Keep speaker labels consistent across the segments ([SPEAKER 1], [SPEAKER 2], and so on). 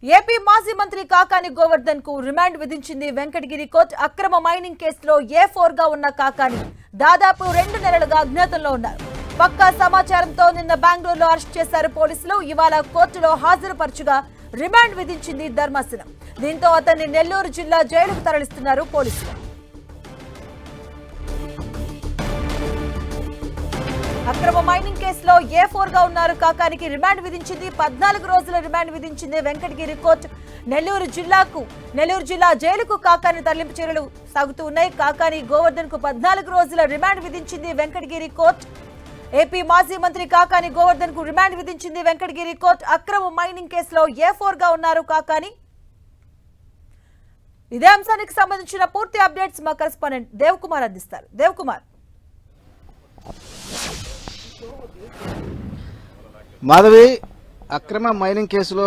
[SPEAKER 1] AP మాజీ మంత్రి కాకాని గోవర్ధన్ కు రిమాండ్ విధించింది వెంకటగిరి కోర్టు. అక్రమ మైనింగ్ కేసులో A4 గా ఉన్న కాకాని దాదాపు 2 నెలలుగా అజ్ఞాతంలో ఉన్నారు. పక్కా సమాచారంతో నిన్న బెంగళూరులో అరెస్ట్ చేశారు పోలీసులు. ఇవాళ కోర్టులో హాజరుపరచుగా రిమాండ్ విధించింది ధర్మాసనం. దీంతో అతన్ని నెల్లూరు జిల్లా జైలుకు తరలిస్తున్నారు పోలీసులు. అక్రమ మైనింగ్ కేసులో A4 గా ఉన్నారు కాకానికి రిమాండ్ విధించింది. 14 రోజుల రిమాండ్ విధించింది వెంకటగిరి కోర్టు. నెల్లూరు జిల్లా జైలుకు కాకాని తరలింపు చర్యలు సాగుతూ ఉన్నాయి. కాకాని గోవర్ధన్ కు 14 రోజుల రిమాండ్ విధించింది వెంకటగిరి కోర్టు. ఏపీ మాజీ మంత్రి కాకాని గోవర్ధన్ కు రిమాండ్ విధించింది వెంకటగిరి కోర్టు. అక్రమ మైనింగ్ కేసులో A4 గా ఉన్నారు కాకాని. ఇదే అంశానికి సంబంధించిన పూర్తి అప్డేట్స్ మా కరెస్పాండెంట్ దేవ్ కుమార్ అందిస్తారు. దేవ్ కుమార్.
[SPEAKER 2] మాధవి, అక్రమ మైనింగ్ కేసులో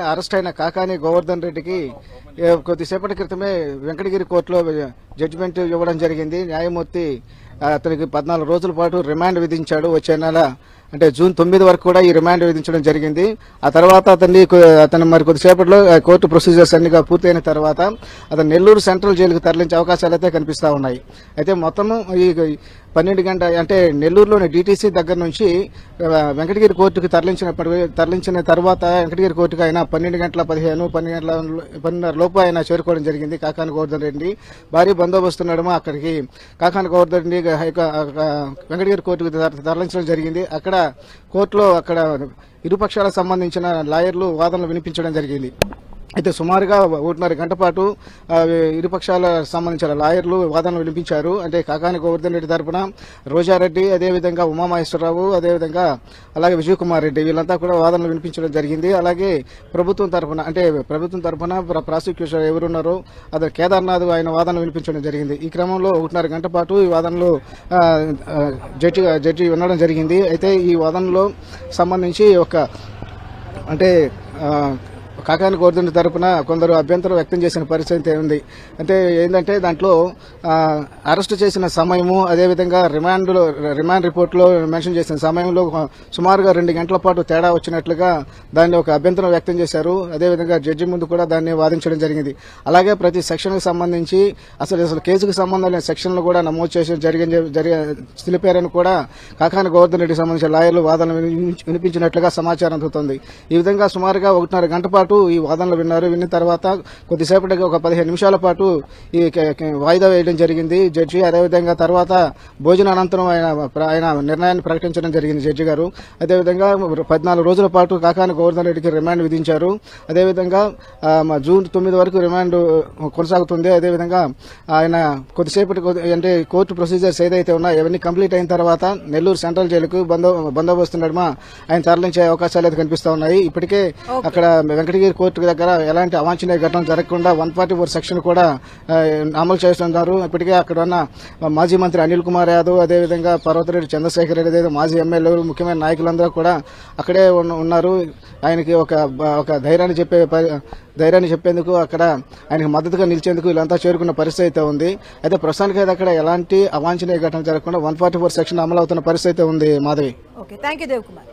[SPEAKER 2] అరెస్ట్ అయిన కాకాని గోవర్ధన్ రెడ్డికి కొద్దిసేపటి క్రితమే వెంకటగిరి కోర్టులో జడ్జిమెంట్ ఇవ్వడం జరిగింది. న్యాయమూర్తి అతనికి 14 రోజుల పాటు రిమాండ్ విధించాడు. వచ్చే నెల అంటే జూన్ 9 వరకు కూడా ఈ రిమాండ్ విధించడం జరిగింది. ఆ తర్వాత అతను మరి కొద్దిసేపట్లో కోర్టు ప్రొసీజర్స్ అన్నిగా పూర్తయిన తర్వాత అతను నెల్లూరు సెంట్రల్ జైలుకు తరలించే అవకాశాలు అయితే కనిపిస్తా ఉన్నాయి. అయితే మొత్తము ఈ 12 గంటల అంటే నెల్లూరులోని DTC దగ్గర నుంచి వెంకటగిరి కోర్టుకు తరలించిన తర్వాత వెంకటగిరి కోర్టుకు ఆయన 12 గంటల 12:30 లోపు ఆయన చేరుకోవడం జరిగింది. కాకాని గోవర్ధన్ రెడ్డి భారీ బందోబస్తు నడుమ అక్కడికి కాకాని గోవర్ధన్ రెడ్డి వెంకటగిరి కోర్టుకు తరలించడం జరిగింది. అక్కడ కోర్టులో ఇరుపక్షాలకు సంబంధించిన లాయర్లు వాదనలు వినిపించడం జరిగింది. అయితే సుమారుగా 1.5 గంట పాటు ఇరుపక్షాల సంబంధించిన లాయర్లు వాదనలు వినిపించారు. అంటే కాకాని గోవర్ధన్ రెడ్డి తరఫున రోజారెడ్డి, అదేవిధంగా ఉమామహేశ్వరరావు, అదేవిధంగా అలాగే విజయ్ కుమార్ రెడ్డి వీళ్ళంతా కూడా వాదనలు వినిపించడం జరిగింది. అలాగే ప్రభుత్వం తరఫున ప్రాసిక్యూషన్ ఎవరున్నారో అదే కేదార్నాథ్ ఆయన వాదనలు వినిపించడం జరిగింది. ఈ క్రమంలో 1.5 గంట పాటు ఈ వాదనలు జడ్జి వినడం జరిగింది. అయితే ఈ వాదనలో సంబంధించి కాకాని గోవర్ధన్ తరపున కొందరు అభ్యంతరం వ్యక్తం చేసిన పరిస్థితి ఉంది. అంటే ఏంటంటే దాంట్లో అరెస్టు చేసిన సమయము, అదేవిధంగా రిమాండ్ రిపోర్టులో మెన్షన్ చేసిన సమయంలో సుమారుగా 2 గంటల పాటు తేడా వచ్చినట్లుగా దాన్ని ఒక అభ్యంతరం వ్యక్తం చేశారు. అదేవిధంగా జడ్జి ముందు కూడా దాన్ని వాదించడం జరిగింది. అలాగే ప్రతి సెక్షన్కు సంబంధించి అసలు కేసుకు సంబంధం లేని సెక్షన్లు కూడా నమోదు చేసి తెలిపారని కూడా కాకాని గోవర్ధన్ రెడ్డికి సంబంధించిన లాయర్లు వాదనలు వినిపించినట్లుగా సమాచారం అందుతుంది. ఈ విధంగా సుమారుగా 1.5 గంట పాటు ఈ వాదనలు విన్న తర్వాత కొద్దిసేపటికి ఒక 15 నిమిషాల పాటు ఈ వాయిదా వేయడం జరిగింది జడ్జి. అదేవిధంగా తర్వాత భోజన అనంతరం ఆయన నిర్ణయాన్ని ప్రకటించడం జరిగింది జడ్జి గారు. అదేవిధంగా 14 రోజుల పాటు కాకాని గోవర్ధన్ రెడ్డికి రిమాండ్ విధించారు. అదేవిధంగా జూన్ 9 వరకు రిమాండ్ కొనసాగుతుంది. అదేవిధంగా ఆయన కొద్దిసేపటి అంటే కోర్టు ప్రొసీజర్స్ ఏదైతే ఉన్నాయో అవన్నీ కంప్లీట్ అయిన తర్వాత నెల్లూరు సెంట్రల్ జైలుకు బందోబస్తు నడుమ ఆయన తరలించే అవకాశాలు అయితే కనిపిస్తా ఉన్నాయి. ఇప్పటికే అక్కడ వెంకటగిరి కోర్టు దగ్గర ఎలాంటి అవాంఛనీయ ఘటనలు జరగకుండా 144 సెక్షన్ కూడా అమలు చేస్తున్నారు. ఇప్పటికే అక్కడ ఉన్న మాజీ మంత్రి అనిల్ కుమార్ యాదవ్, అదేవిధంగా పర్వతరెడ్డి చంద్రశేఖర్ రెడ్డి, అదే మాజీ ఎమ్మెల్యేలు, ముఖ్యమైన నాయకులందరూ కూడా అక్కడే ఉన్నారు. ఆయనకి ఒక ధైర్యాన్ని చెప్పేందుకు అక్కడ ఆయనకు మద్దతుగా నిలిచేందుకు వీళ్ళంతా చేరుకున్న పరిస్థితి అయితే ఉంది. అయితే ప్రస్తుతానికి అయితే అక్కడ ఎలాంటి అవాంఛనీయ ఘటనలు జరగకుండా 144 సెక్షన్ అమలు అవుతున్న పరిస్థితి ఉంది. మాధవి.
[SPEAKER 1] Okay, thank you Dev Kumar.